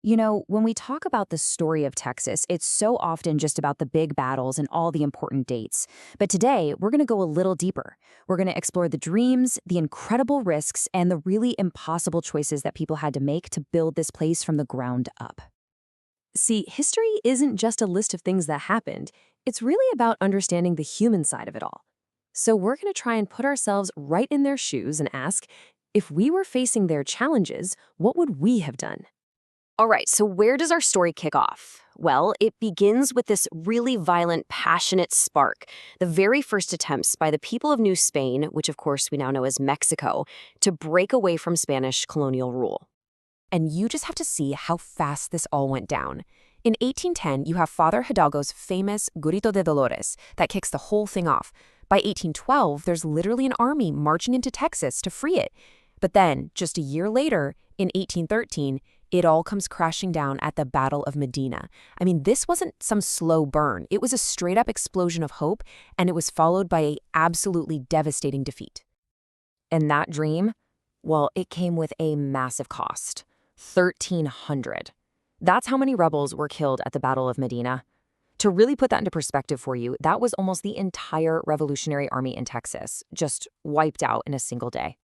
You know, when we talk about the story of Texas, it's so often just about the big battles and all the important dates. But today, we're going to go a little deeper. We're going to explore the dreams, the incredible risks, and the really impossible choices that people had to make to build this place from the ground up. See, history isn't just a list of things that happened. It's really about understanding the human side of it all. So we're going to try and put ourselves right in their shoes and ask, if we were facing their challenges, what would we have done? All right, so where does our story kick off? Well, it begins with this really violent, passionate spark. The very first attempts by the people of New Spain, which of course we now know as Mexico, to break away from Spanish colonial rule. And you just have to see how fast this all went down. In 1810, you have Father Hidalgo's famous Grito de Dolores that kicks the whole thing off. By 1812, there's literally an army marching into Texas to free it. But then, just a year later, in 1813, it all comes crashing down at the Battle of Medina. I mean, this wasn't some slow burn. It was a straight-up explosion of hope, and it was followed by an absolutely devastating defeat. And that dream? Well, it came with a massive cost. 1,300. That's how many rebels were killed at the Battle of Medina. To really put that into perspective for you, that was almost the entire Revolutionary Army in Texas, just wiped out in a single day.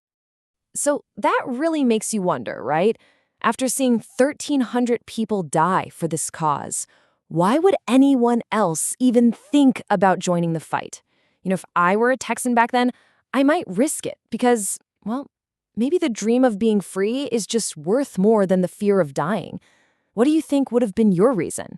So that really makes you wonder, right? After seeing 1,300 people die for this cause, why would anyone else even think about joining the fight? You know, if I were a Texan back then, I might risk it because, well, maybe the dream of being free is just worth more than the fear of dying. What do you think would have been your reason?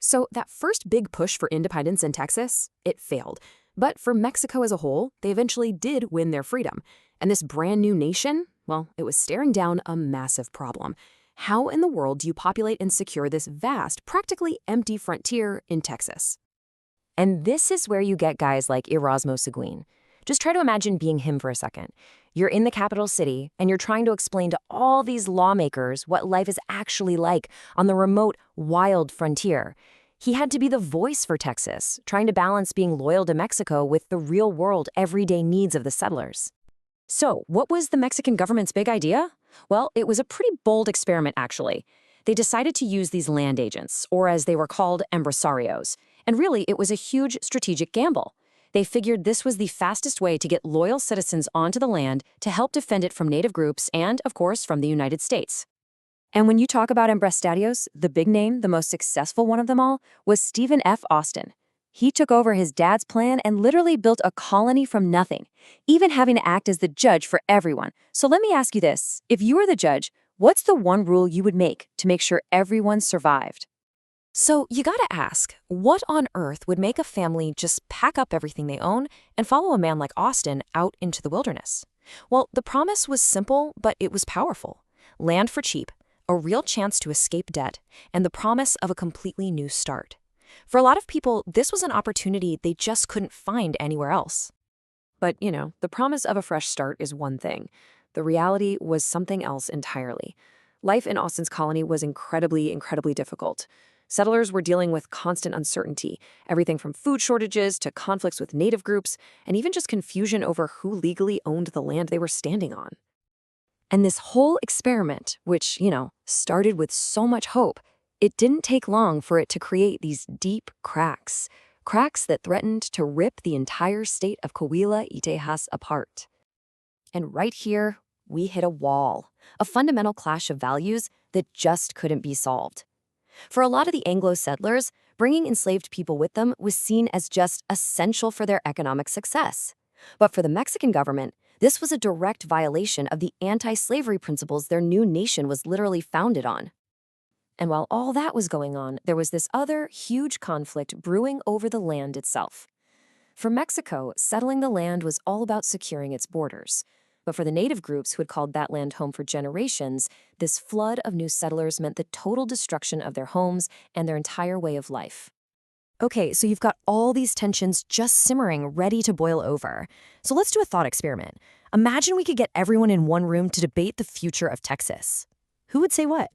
So that first big push for independence in Texas, it failed. But for Mexico as a whole, they eventually did win their freedom. And this brand new nation, well, it was staring down a massive problem. How in the world do you populate and secure this vast, practically empty frontier in Texas? And this is where you get guys like Erasmo Seguin. Just try to imagine being him for a second. You're in the capital city, and you're trying to explain to all these lawmakers what life is actually like on the remote, wild frontier. He had to be the voice for Texas, trying to balance being loyal to Mexico with the real-world, everyday needs of the settlers. So, what was the Mexican government's big idea? Well, it was a pretty bold experiment, actually. They decided to use these land agents, or as they were called, empresarios. And really, it was a huge strategic gamble. They figured this was the fastest way to get loyal citizens onto the land to help defend it from native groups and, of course, from the United States. And when you talk about empresarios, the big name, the most successful one of them all, was Stephen F. Austin. He took over his dad's plan and literally built a colony from nothing, even having to act as the judge for everyone. So let me ask you this. If you were the judge, what's the one rule you would make to make sure everyone survived? So you gotta ask, what on earth would make a family just pack up everything they own and follow a man like Austin out into the wilderness? Well, the promise was simple, but it was powerful. Land for cheap, a real chance to escape debt, and the promise of a completely new start. For a lot of people, this was an opportunity they just couldn't find anywhere else. But, the promise of a fresh start is one thing. The reality was something else entirely. Life in Austin's colony was incredibly, incredibly difficult. Settlers were dealing with constant uncertainty, everything from food shortages to conflicts with native groups, and even just confusion over who legally owned the land they were standing on. And this whole experiment, which, started with so much hope, it didn't take long for it to create these deep cracks that threatened to rip the entire state of Coahuila y Tejas apart. And right here, we hit a wall, a fundamental clash of values that just couldn't be solved. For a lot of the Anglo settlers, bringing enslaved people with them was seen as just essential for their economic success. But for the Mexican government, this was a direct violation of the anti-slavery principles their new nation was literally founded on. And while all that was going on, there was this other huge conflict brewing over the land itself. For Mexico, settling the land was all about securing its borders. But for the native groups who had called that land home for generations, this flood of new settlers meant the total destruction of their homes and their entire way of life. Okay, so you've got all these tensions just simmering, ready to boil over. So let's do a thought experiment. Imagine we could get everyone in one room to debate the future of Texas. Who would say what?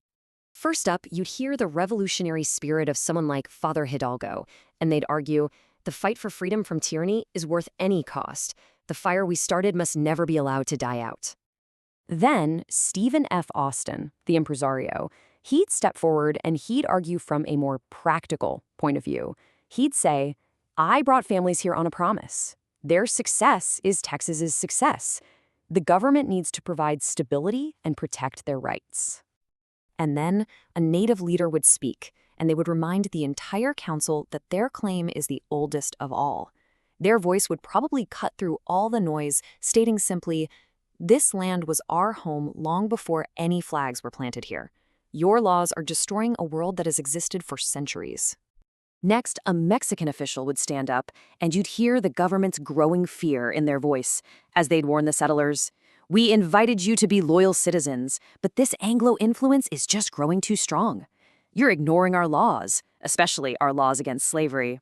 First up, you'd hear the revolutionary spirit of someone like Father Hidalgo, and they'd argue, the fight for freedom from tyranny is worth any cost. The fire we started must never be allowed to die out. Then, Stephen F. Austin, the impresario, He'd step forward and he'd argue from a more practical point of view. He'd say, I brought families here on a promise. Their success is Texas's success. The government needs to provide stability and protect their rights. And then a native leader would speak, and they would remind the entire council that their claim is the oldest of all. Their voice would probably cut through all the noise, stating simply, "This land was our home long before any flags were planted here. Your laws are destroying a world that has existed for centuries." Next, a Mexican official would stand up, and you'd hear the government's growing fear in their voice as they'd warn the settlers. We invited you to be loyal citizens, but this Anglo influence is just growing too strong. You're ignoring our laws, especially our laws against slavery.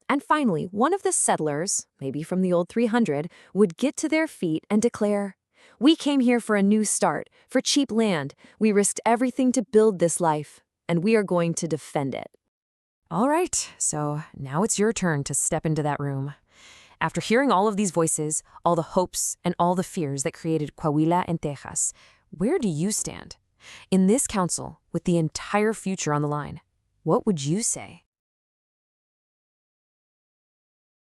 And finally, one of the settlers, maybe from the old 300, would get to their feet and declare, "We came here for a new start, for cheap land. We risked everything to build this life, and we are going to defend it." All right, so now it's your turn to step into that room. After hearing all of these voices, all the hopes and all the fears that created Coahuila and Tejas, where do you stand? In this council, with the entire future on the line, what would you say?